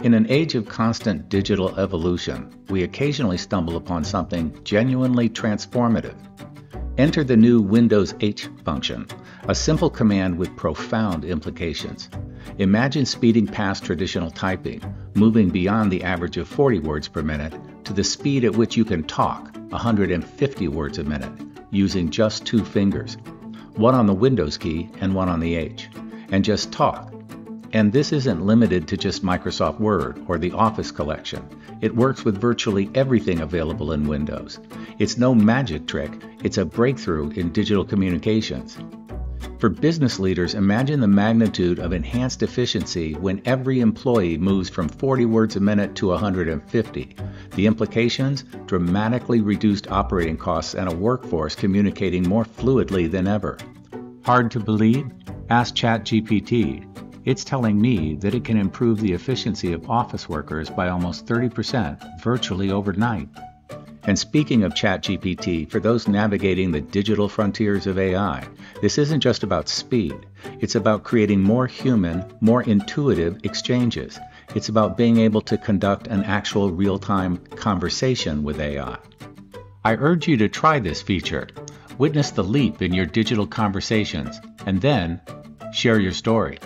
In an age of constant digital evolution, we occasionally stumble upon something genuinely transformative. Enter the new WindowsH function, a simple command with profound implications. Imagine speeding past traditional typing, moving beyond the average of 40 words per minute to the speed at which you can talk, 150 words a minute, using just 2 fingers, one on the Windows key and one on the H, and just talk. And this isn't limited to just Microsoft Word or the Office collection. It works with virtually everything available in Windows. It's no magic trick, it's a breakthrough in digital communications. For business leaders, imagine the magnitude of enhanced efficiency when every employee moves from 40 words a minute to 150. The implications? Dramatically reduced operating costs and a workforce communicating more fluidly than ever. Hard to believe? Ask ChatGPT. It's telling me that it can improve the efficiency of office workers by almost 30% virtually overnight. And speaking of ChatGPT, for those navigating the digital frontiers of AI, this isn't just about speed. It's about creating more human, more intuitive exchanges. It's about being able to conduct an actual real-time conversation with AI. I urge you to try this feature. Witness the leap in your digital conversations, and then share your story.